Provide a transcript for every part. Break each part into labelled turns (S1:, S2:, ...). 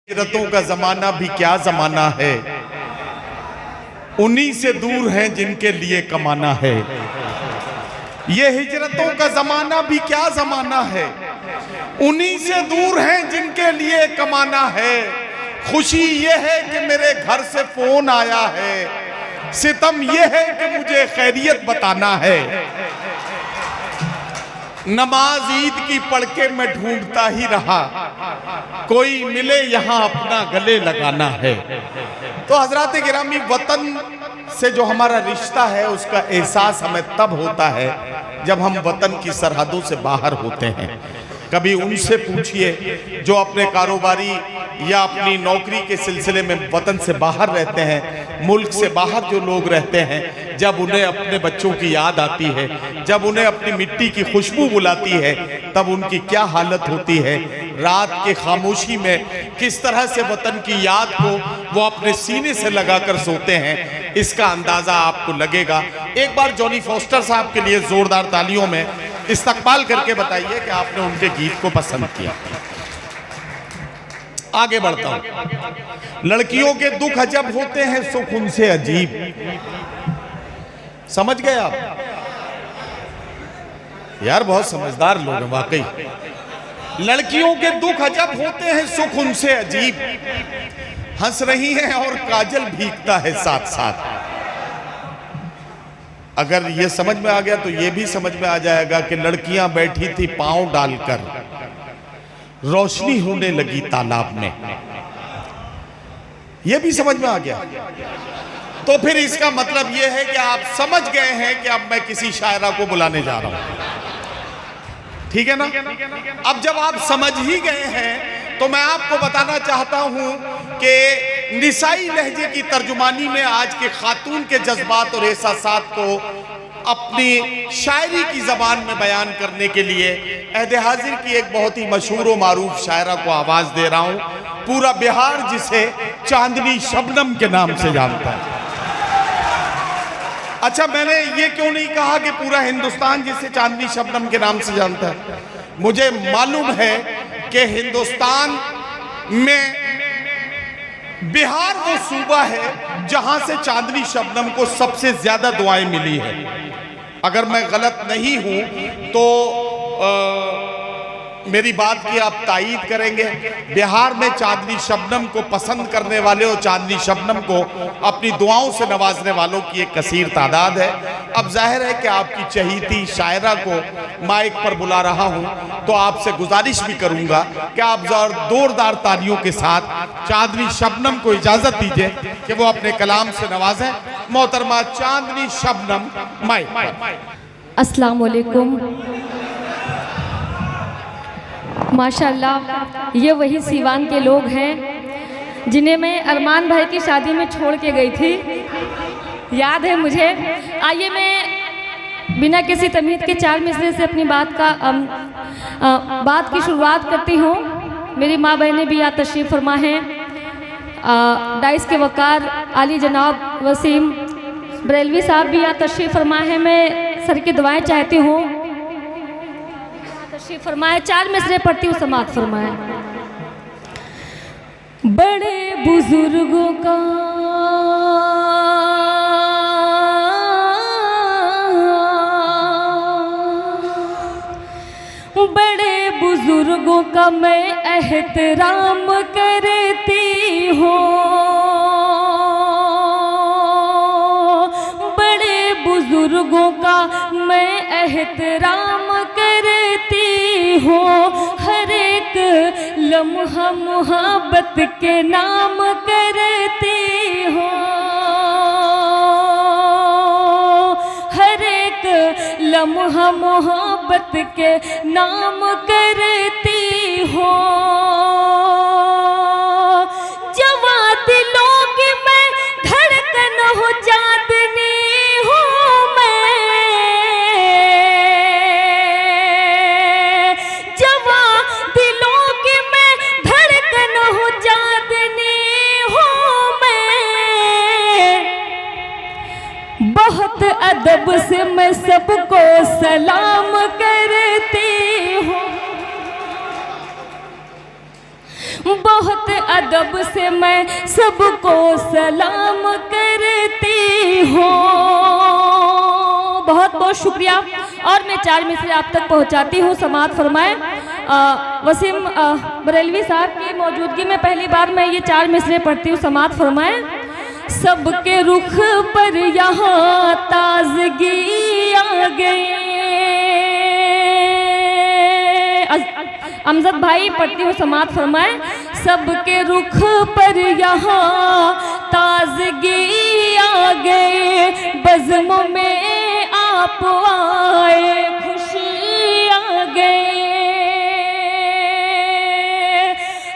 S1: हिजरतों का जमाना भी क्या जमाना है, उन्हीं से दूर हैं जिनके लिए कमाना है। ये हिजरतों का जमाना भी क्या जमाना है, उन्हीं से दूर हैं जिनके लिए कमाना है। खुशी ये है कि मेरे घर से फोन आया है, सितम ये है कि मुझे खैरियत बताना है। नमाज ईद की पढ़ के मैं ढूंढता ही रहा, कोई मिले यहाँ अपना गले लगाना है। तो हजरात गिरामी, वतन से जो हमारा रिश्ता है उसका एहसास हमें तब होता है जब हम वतन की सरहदों से बाहर होते हैं। कभी उनसे पूछिए जो अपने कारोबारी या अपनी नौकरी के सिलसिले में वतन से बाहर रहते हैं, मुल्क से बाहर जो लोग रहते हैं, जब उन्हें अपने बच्चों की याद आती है, जब उन्हें अपनी मिट्टी की खुशबू बुलाती है, तब उनकी क्या हालत होती है। रात के खामोशी में किस तरह से वतन की याद को वो अपने सीने से लगाकर सोते हैं, इसका अंदाज़ा आपको लगेगा। एक बार जॉनी फॉस्टर साहब के लिए जोरदार तालियों में इस्तकबाल करके बताइए कि आपने उनके गीत को पसंद किया। आगे बढ़ता हूं। लड़कियों के दुख अजब होते हैं, सुख उनसे अजीब। समझ गए आप? यार बहुत समझदार लोग हैं वाकई। लड़कियों के दुख अजब होते हैं, सुख उनसे अजीब। हंस रही हैं और काजल भीगता है साथ साथ। अगर ये समझ में आ गया तो ये भी समझ में आ जाएगा कि लड़कियां बैठी थी पांव डालकर, रोशनी होने लगी तालाब में। ये भी समझ में आ गया। तो फिर इसका मतलब यह है कि आप समझ गए हैं कि अब मैं किसी शायरा को बुलाने जा रहा हूं, ठीक है ना? अब जब आप समझ ही गए हैं तो मैं आपको बताना चाहता हूं कि निसाई लहजे की तर्जुमानी में आज के खातून के जज्बात और एहसासात को अपनी शायरी की ज़बान में बयान करने के लिए अहद हाजिर की एक बहुत ही मशहूर व मारूफ शायरा को आवाज़ दे रहा हूँ। पूरा बिहार जिसे चांदनी शबनम के नाम से जानता है। अच्छा, मैंने ये क्यों नहीं कहा कि पूरा हिंदुस्तान जिसे चांदनी शबनम के नाम से जानता है? मुझे मालूम है कि हिंदुस्तान में बिहार वो सूबा है जहां से चांदनी शबनम को सबसे ज्यादा दुआएं मिली है। अगर मैं गलत नहीं हूं तो मेरी बात की आप तायीद करेंगे। बिहार में चांदनी शबनम को पसंद करने वाले और चांदनी शबनम को अपनी दुआओं से नवाजने वालों की एक कसीर तादाद है। अब जाहिर है कि आपकी चहीती शायरा को माइक पर बुला रहा हूं, तो आपसे गुजारिश भी करूंगा कि आप जोरदार तालियों के साथ चांदनी शबनम को इजाजत दीजिए कि वो अपने कलाम से नवाजें। मोहतरमा चांदनी शबनम, माइक।
S2: अस्सलाम वालेकुम। माशाल्लाह, ये वही सीवान के लोग हैं जिन्हें मैं अरमान भाई की शादी में छोड़ के गई थी, याद है मुझे। आइए मैं बिना किसी तमीज़ के चार मिसरे से अपनी बात की शुरुआत करती हूँ। मेरी माँ बहनें भी यहाँ तशरीफ़ फरमा हैं। डाइस के वकार आली जनाब वसीम बरेलवी साहब भी यहाँ तशरीफ़ फरमा हैं। मैं सर की दुआएं चाहती हूँ। तशरीफ़ फरमाए, चार मिसरे पढ़ती हूँ, समात फरमाए। बड़े बुजुर्गों का बड़े बुजुर्गों का मैं एहतराम करती हूँ। बड़े बुजुर्गों का मैं एहतराम करती हूँ। हर एक लम्हा मोहब्बत के नाम करती हूँ। हर एक लम्हा मोहब्बत के नाम करती हूँ। जवां दिलों की मैं धड़कन हूँ, चांदनी हूँ मैं। जवां दिलों की मैं धड़कन हूँ, चांदनी हूँ मैं। बहुत अदब से मैं सबको सलाम करती हूँ। बहुत अदब से मैं सबको सलाम करती हूँ। बहुत बहुत शुक्रिया। और मैं 4 मिसरे आप तक पहुँचाती हूँ। समाअत फरमाएं। वसीम बरेलवी साहब की मौजूदगी में पहली बार मैं ये 4 मिसरे पढ़ती हूँ। समाअत फरमाएं। सबके रुख पर यहाँ ताजगी आ गई। अमजद भाई पढ़ती हूँ। समाअत फरमाएं। सबके रुख पर यहाँ ताजगी आ गए, बज़्म में आप आए खुशी आ गए।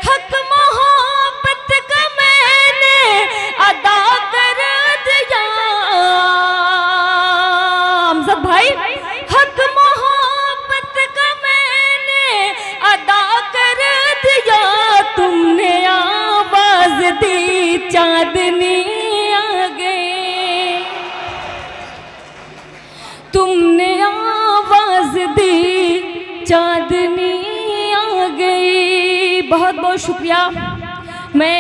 S2: हक मोहब्बत का मैंने अदा कर दिया। अमजद भाई, हक मोहब्बत का मैंने अदा कर दिया। तुमने आवाज दी चांदनी आ गई। तुमने आवाज दी चांदनी आ गई। बहुत बहुत शुक्रिया। मैं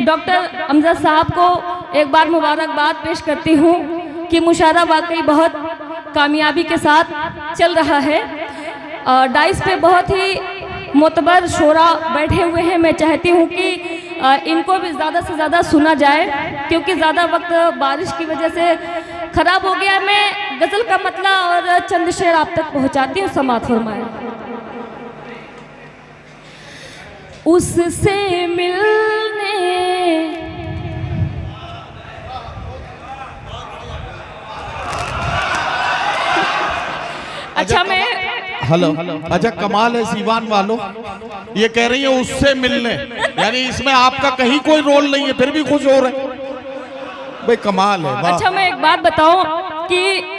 S2: डॉक्टर अमजद साहब को एक बार मुबारकबाद पेश करती हूँ कि मुशायरा वाकई बहुत कामयाबी के साथ चल रहा है। डाइस पे बहुत ही मोतबर शोरा बैठे हुए हैं। मैं चाहती हूँ कि इनको भी ज़्यादा से ज़्यादा सुना जाए, क्योंकि ज़्यादा वक्त बारिश की वजह से ख़राब हो गया। मैं गज़ल का मतला और चंद शेर आप तक पहुँचाती हूँ। समाअत फरमाएं। उससे मिलने अच्छा मैं
S1: हेलो, अच्छा कमाल है सीवान वालों, ये कह रही है उससे मिलने, यानी इसमें आपका कहीं कोई रोल नहीं है, फिर भी खुश हो रहे भाई, कमाल है।
S2: अच्छा मैं एक बात बताऊं कि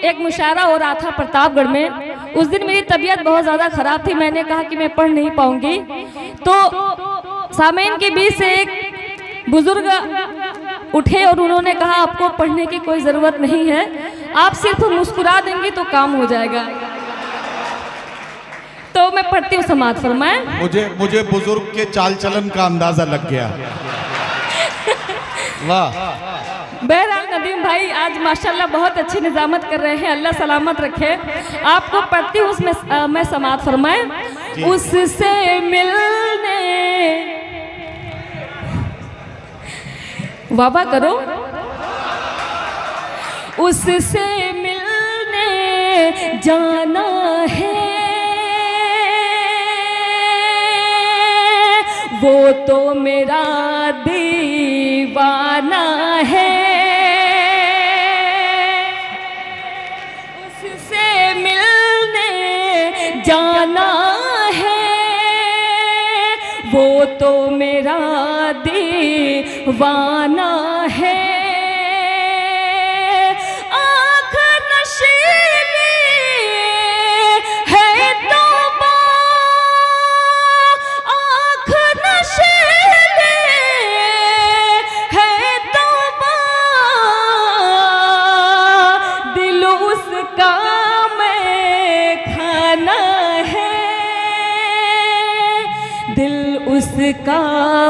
S2: एक मुशायरा हो रहा था प्रतापगढ़ में। उस दिन मेरी तबीयत बहुत ज़्यादा ख़राब थी। मैंने कहा कि मैं पढ़ नहीं पाऊंगी, तो सामीन के बीच से एक बुजुर्ग उठे और उन्होंने कहा आपको पढ़ने की कोई ज़रूरत नहीं है, आप सिर्फ मुस्कुरा देंगी तो काम हो जाएगा। तो मैं पढ़ती हूँ। समाअत फरमाएं।
S1: मुझे बुजुर्ग के चाल चलन का अंदाजा लग गया। वाह।
S2: बहरहाल नदीम भाई आज माशाल्लाह बहुत अच्छी निजामत कर रहे हैं। अल्लाह सलामत रखे। आपको पढ़ती हूँ उसमें मैं। समाअत फरमाएं। उससे मिलने वाबा करो। उससे मिलने जाना है, वो तो मेरा दीवाना है। उससे मिलने जाना है, वो तो मेरा दीवाना है। आँख नशीली है तो उसका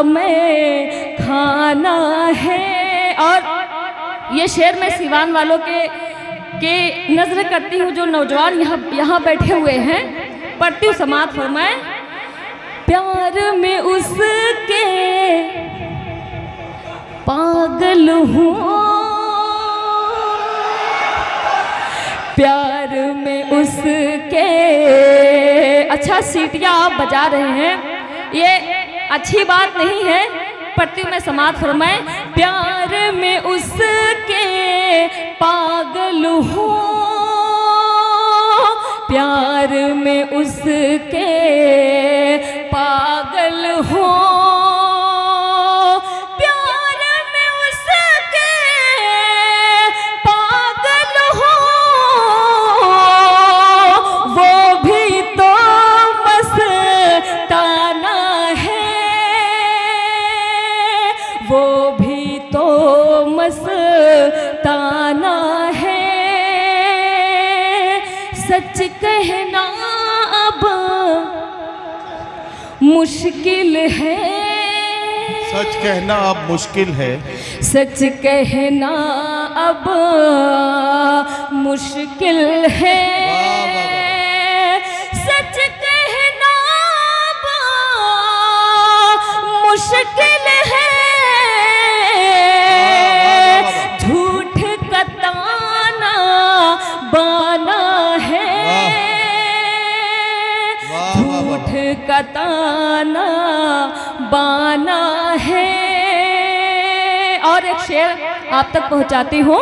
S2: मैं खाना है। और ये शेर मैं सिवान वालों के नजर करती हूँ जो नौजवान यहाँ बैठे हुए हैं। पढ़ती हूँ। समाअत फरमाएं। प्यार में उसके पागल हूँ, प्यार में उसके। अच्छा सीटियाँ आप बजा रहे हैं, ये अच्छी बात नहीं है। पढ़ती हूँ मैं। समाअत फरमाएं। प्यार में उसके पागल हूँ, प्यार में उसके पागल हूँ, प्यार में उसके पागल हूँ। वो भी तो मस्ताना है, वो भी तो मस्ताना है। सच कहना अब मुश्किल है,
S1: सच कहना अब मुश्किल है,
S2: सच कहना अब मुश्किल है, सच कहना अब मुश्किल है, झूठ का ताना बाना है, झूठ का ताना बाना है। और एक शेर आप तक पहुंचाती हूँ।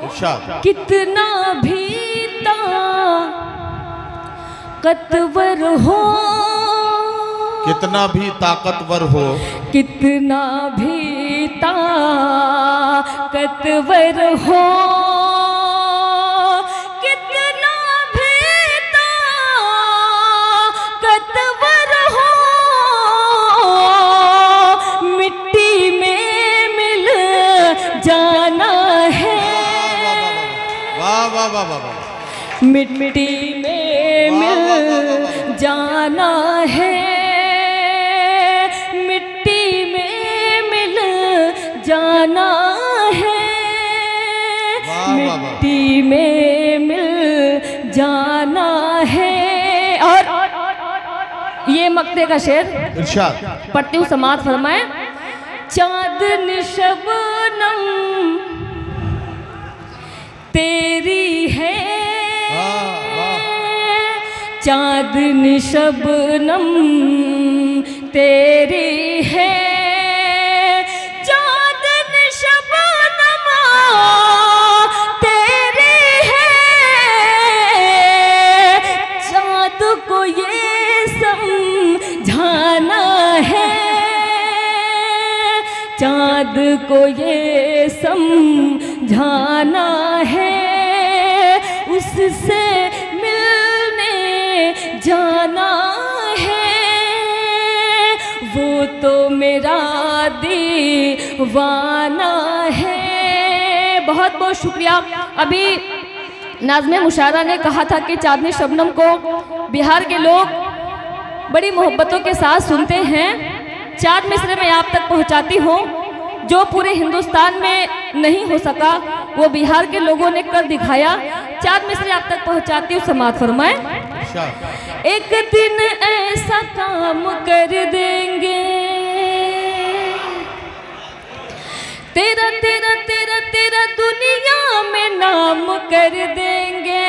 S1: इरशाद।
S2: कितना भी ताकतवर हो,
S1: कितना भी ताकतवर हो,
S2: कितना भी ताकतवर हो, कितना भी ताकतवर हो, मिट्टी में मिल जाना है,
S1: वाह वाह वाह वाह,
S2: मिट्टी में मिल जाना है, मिट्टी में मिल जाना है, मिट्टी में मिल जाना है। और ये मक्ते का शेर
S1: इरशाद।
S2: पढ़ती हूँ, समात फरमाए। चांदनी शबनम तेरी है, चांदनी शबनम तेरी है, चांदनी शबनम तेरी है, चाँद को ये समझाना है, चाँद को ये समझाना है, उससे मिलने जाना है, वो तो मेरा दीवाना है। बहुत बहुत शुक्रिया। अभी नाज़मे मुशायरा ने कहा था कि चांदनी शबनम को बिहार के लोग बड़ी मोहब्बतों के साथ सुनते हैं। चार मिसरे मैं आप तक पहुंचाती हूँ, जो पूरे हिंदुस्तान में नहीं हो सका वो बिहार के लोगों ने कर दिखाया। चार मिसरे आप तक पहुंचाती हूँ, समात फरमाए। एक दिन ऐसा काम कर देंगे, तेरा तेरा तेरा तेरा दुनिया में नाम कर देंगे,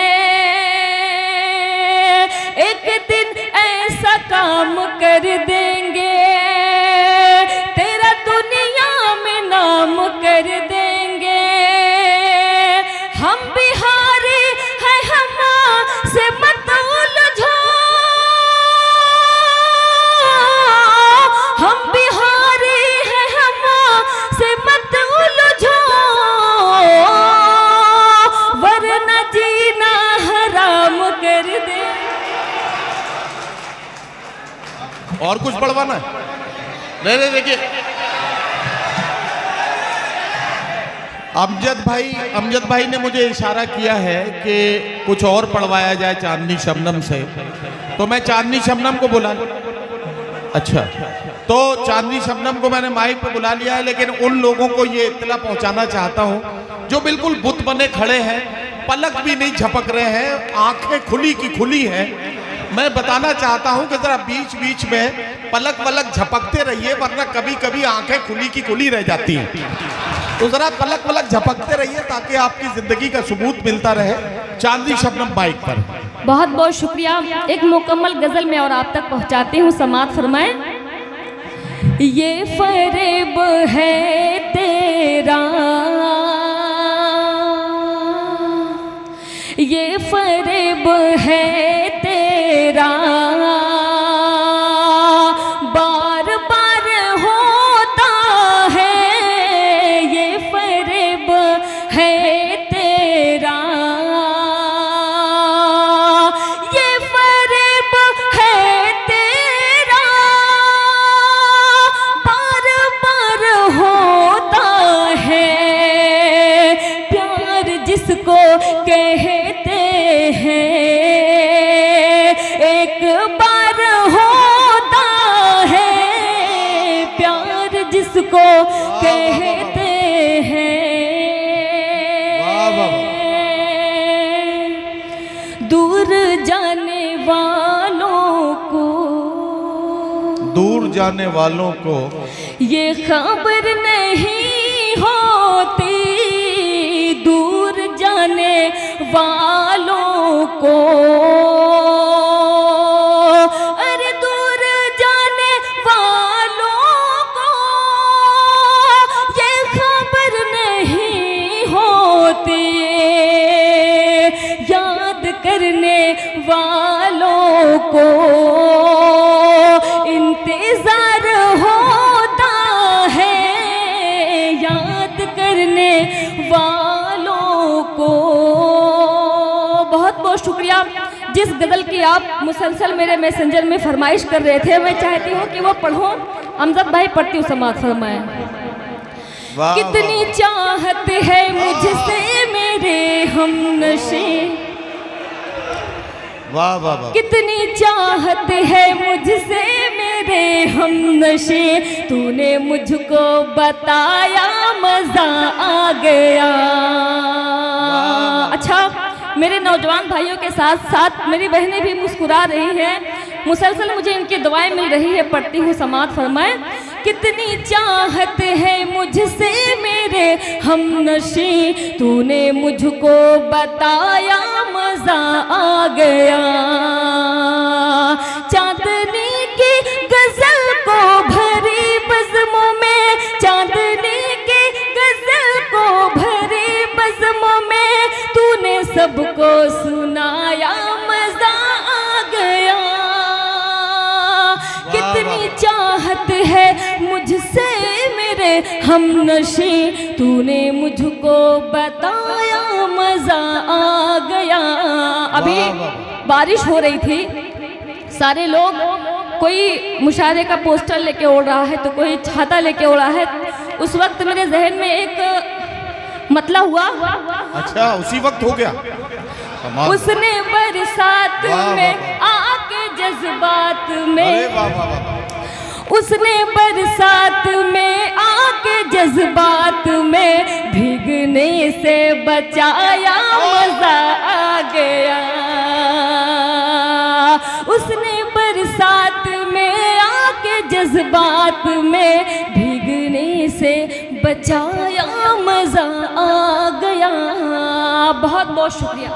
S2: एक दिन ऐसा काम कर देंगे, तेरा दुनिया में नाम कर देंगे, हम बिहारी हैं हमसे मत उलझो, हम बिहारी हैं हमसे मत उलझो, वरना जीना हराम कर दे।
S1: और कुछ बढ़वाना है? नहीं देखिए, अमजद भाई ने मुझे इशारा किया है कि कुछ और पढ़वाया जाए चांदनी शबनम से, तो मैं चांदनी शबनम को बुला। अच्छा, तो चांदनी शबनम को मैंने माइक पे बुला लिया है, लेकिन उन लोगों को ये इत्तला पहुंचाना चाहता हूं जो बिल्कुल बुत बने खड़े हैं, पलक भी नहीं झपक रहे हैं, आंखें खुली की खुली हैं। मैं बताना चाहता हूं कि जरा बीच बीच में पलक वलक झपकते रहिए, वरना कभी कभी आंखें खुली की खुली रह जाती हैं। तो जरा पलक वलक झपकते रहिए ताकि आपकी जिंदगी का सबूत मिलता रहे। चांदनी शबनम बाइक पर।
S2: बहुत बहुत शुक्रिया। एक मुकम्मल गजल में और आप तक पहुंचाती हूँ, समात फरमाएं। ये फरेब है तेरा, ये फरेब है तेरा, बार बार होता है, ये फरेब है तेरा, ये फरेब है तेरा, बार बार होता है, प्यार जिसको कहते हैं एक बार होता है, प्यार जिस जिसको कहते हैं, दूर जाने वालों को,
S1: दूर जाने वालों को
S2: ये खबर नहीं होती, दूर जाने वालों को, अरे दूर जाने वालों को ये खबर नहीं होती, याद करने वालों को इंतजार होता है, याद करने वालों को। बहुत बहुत शुक्रिया। जिस गज़ल की आप मुसलसल मेरे मैसेंजर में फरमाइश कर रहे थे, मैं चाहती हूँ कि वो पढ़ूं। अमजद भाई पढ़ती हूँ, समात फरमाएं। कितनी चाहत है मुझसे मेरे हमनशी,
S1: वाह वाह वाह,
S2: कितनी चाहत है मुझसे मेरे हमनशी, तूने मुझको बताया मजा आ गया। अच्छा, मेरे नौजवान भाइयों के साथ साथ मेरी बहनें भी मुस्कुरा रही हैं, मुसलसल मुझे इनकी दुआएं मिल रही है। पढ़ती हूँ, समात फरमाएं। कितनी चाहत है मुझसे मेरे हमनशी, तूने मुझको बताया मजा आ गया। चांदनी की गजल को भरी बज़्मों में, चांदनी की गजल को भरी बज़्मों में, तूने सबको सुनाया मजा आ गया। कितनी चाहत है मुझसे मेरे हमनशी, तूने मुझको बताया मजा आ गया। अभी बारिश हो रही थी, सारे लोग, कोई मुशायरे का पोस्टर लेके ओढ़ रहा है तो कोई छाता लेके ओढ़ा है। उस वक्त मेरे जहन में एक मतला हुआ।
S1: अच्छा, उसी वक्त हो गया।
S2: उसने बरसात में आके जज्बात में, उसने बरसात में आके जज्बात में, भीगने से बचाया मजा आ गया। उसने बरसात में आके जज्बात में, भीगने से बचाया मजा आ गया। बहुत बहुत शुक्रिया।